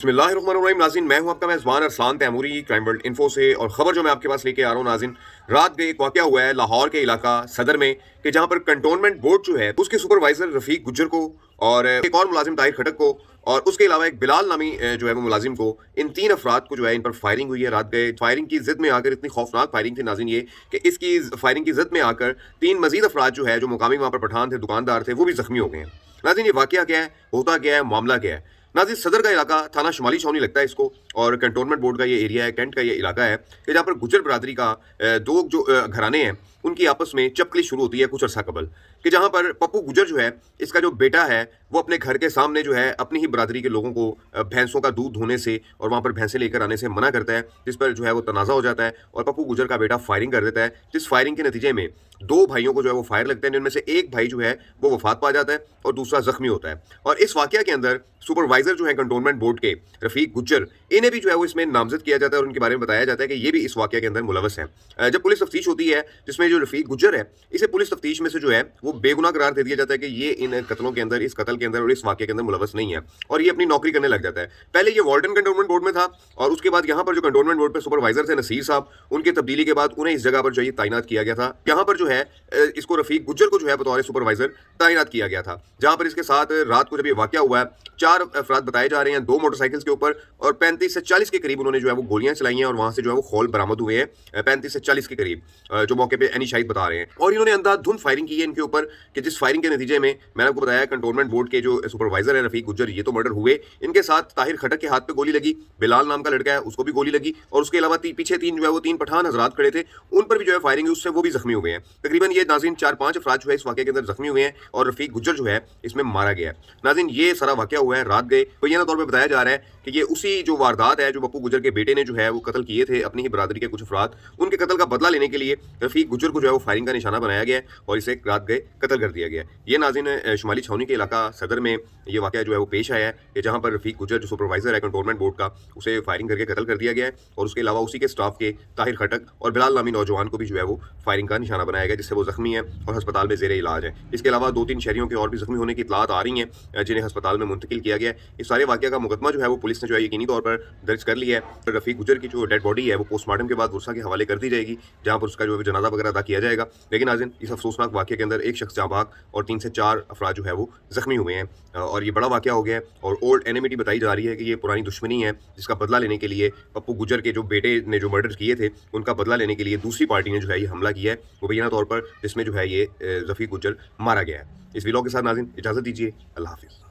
बिस्मिल्लाहिर्रहमानिर्रहीम। नाज़रीन, मैं हूं आपका मेज़बान Arsalan Taimuri crime world info से। और ख़बर जो मैं आपके पास लेके आ रहा हूं नाज़रीन, रात के एक वाक़या हुआ है लाहौर के इलाका सदर में कि जहां पर कंटोनमेंट बोर्ड जो है उसके सुपरवाइज़र रफ़ीक गुज्जर को और एक और मुलाजिम ताहिर खटक को और उसके अलावा एक बिलाल नामी जो है वो मुलाजिम को, इन तीन अफराद को जो है इन पर फायरिंग हुई है रात गए। फायरिंग की ज़िद में आकर, इतनी खौफनाक फायरिंग थी नाज़रीन ये कि इसकी फायरिंग की ज़िद में आकर तीन मजीद अफराद जो है, जो मुकामी वहाँ पर पठान थे, दुकानदार थे, वो भी ज़ख्मी हो गए हैं। नाज़रीन, ये वाक़या क्या है, होता क्या है, मामला क्या है? नाज़रीन, सदर का इलाका थाना शुमाली छावनी लगता है इसको, और कंटोनमेंट बोर्ड का ये एरिया है, कैंट का ये इलाका है कि जहाँ पर गुज्जर बरादरी का दो जो घराने हैं उनकी आपस में चपकली शुरू होती है कुछ अरसा कबल, कि जहाँ पर पप्पू गुज्जर जो है, इसका जो बेटा है, वो अपने घर के सामने जो है अपनी ही बरादरी के लोगों को भैंसों का दूध धोने से और वहाँ पर भैंसें लेकर आने से मना करता है, जिस पर जो है वो तनाज़ा हो जाता है और पप्पू गुज्जर का बेटा फायरिंग कर देता है, जिस फायरिंग के नतीजे में दो भाइयों को जो है वो फायर लगते हैं, जिनमें से एक भाई जो है वो वफात पा जाता है और दूसरा जख्मी होता है। और इस वाक़या के अंदर सुपरवाइजर जो है कंटोनमेंट बोर्ड के रफ़ीक गुज्जर, इन्हें भी जो है वो इसमें नामज़द किया जाता है और उनके बारे में बताया जाता है कि ये भी इस वाक़या के अंदर मुलव्वस हैं। जब पुलिस तफ्तीश होती है, जिसमें जो रफ़ीक गुज्जर है, इसे पुलिस तफ्तीश में से जो है वो बेगुनाह करार दे दिया जाता है कि ये इन कत्लों के अंदर, इस कत्ल के अंदर और इस वाक़ये के अंदर मुलव्वस नहीं है और ये अपनी नौकरी करने लग जाता है। पहले ये वार्डन कंटोनमेंट बोर्ड में था और उसके बाद यहाँ पर जो कंटोनमेंट बोर्ड पे सुपरवाइजर थे नसीर साहब, उनकी तब्दीली के बाद उन्हें इस जगह पर जो है तैनात किया गया था। यहाँ पर जो है इसको रफ़ीक गुज्जर को जो है बतौर सुपरवाइजर तैनात किया गया था। जहाँ पर इसके साथ रात को जब ये वाक़या हुआ है, चार अफराद बताए जा रहे हैं, दो मोटरसाइकिल्स के ऊपर, और 35 से 40 के करीब उन्होंने जो है वो गोलियां चलाई हैं और वहां से जो है वो खोल बरामद हुए हैं 35 से 40 के करीब, जो मौके पे एनी शाहिद बता रहे हैं। और इन्होंने अंधाधुंध फायरिंग की है इनके ऊपर, कि जिस फायरिंग के नतीजे में मैंने आपको बताया कंटोनमेंट बोर्ड के जो सुपरवाइजर है रफ़ीक गुज्जर, ये तो मर्डर हुए, इनके साथ ताहिर खटक के हाथ पे गोली लगी, बिलाल नाम का लड़का है उसको भी गोली लगी, और उसके अलावा पीछे तीन जो है वो तीन पठान हजरात खड़े थे, उन पर भी जो है फायरिंग हुई, उससे वो भी जख्मी हुए हैं। तकरीबन ये नाज़रीन 4-5 अफराद जो है इस वाक़े के अंदर जख्मी हुए हैं और रफ़ीक गुज्जर जो है इसमें मारा गया है। नाज़रीन, ये सारा वाक़या हुआ है रात गए, मुबैना तौर पर बताया जा रहा है कि ये उसी जो वारदात है, जो पप्पू गुज्जर के बेटे ने जो है वो कत्ल किए थे अपनी ही बरादरी के कुछ अफराद, उनके कत्ल का बदला लेने के लिए रफ़ीक गुज्जर को जो है वो फायरिंग का निशाना बनाया गया है और इसे रात गए कत्ल कर दिया गया है। ये नाज़रीन शुमाली छावनी के इलाका सदर में ये वाक़या जो है वो पेश आया है कि जहाँ पर रफ़ीक गुज्जर जो सुपरवाइजर है कंटोनमेंट बोर्ड का, उसे फायरिंग करके कत्ल कर दिया गया है और उसके अलावा उसी के स्टाफ के ताहिर खटक और बिलाल नामी नौजवान को भी जो है वो फायरिंग का निशाना बनाया गया, जिससे वो जख्मी है और अस्पताल में ज़ेरे इलाज है। इसके अलावा 2-3 शहरियों के और भी जख्मी होने की इतलात आ रही हैं, जिन्हें अस्पताल में मुंतकिल किया गया है। इस सारे वाक़या का मुकदमा जो है वो पुलिस ने जो है यकीनी तौर पर दर्ज कर लिया है। रफ़ीक गुज्जर की जो डेड बॉडी है वो पोस्टमार्टम के बाद वर्सा के हवाले कर दी जाएगी, जहाँ पर उसका जो है जनाजा वगैरह अदा किया जाएगा। लेकिन नाज़रीन, इस अफसोसनाक वाक़ये के अंदर एक शख्स जाँ बहक और 3 से 4 अफराद जो है वो ज़ख्मी हुए हैं और ये बड़ा वाक़या हो गया है। और ओल्ड एनिमिटी बताई जा रही है कि ये पुरानी दुश्मनी है, जिसका बदला लेने के लिए पप्पू गुज्जर के जो बेटे ने जो मर्डर किए थे, उनका बदला लेने के लिए दूसरी पार्टी ने जो है ये हमला किया है मुबैना तौर पर, जिसमें जो है ये रफ़ीक गुज्जर मारा गया है। इस वीडियो के साथ नाज़रीन इजाज़त दीजिए। अल्लाह हाफ़िज़।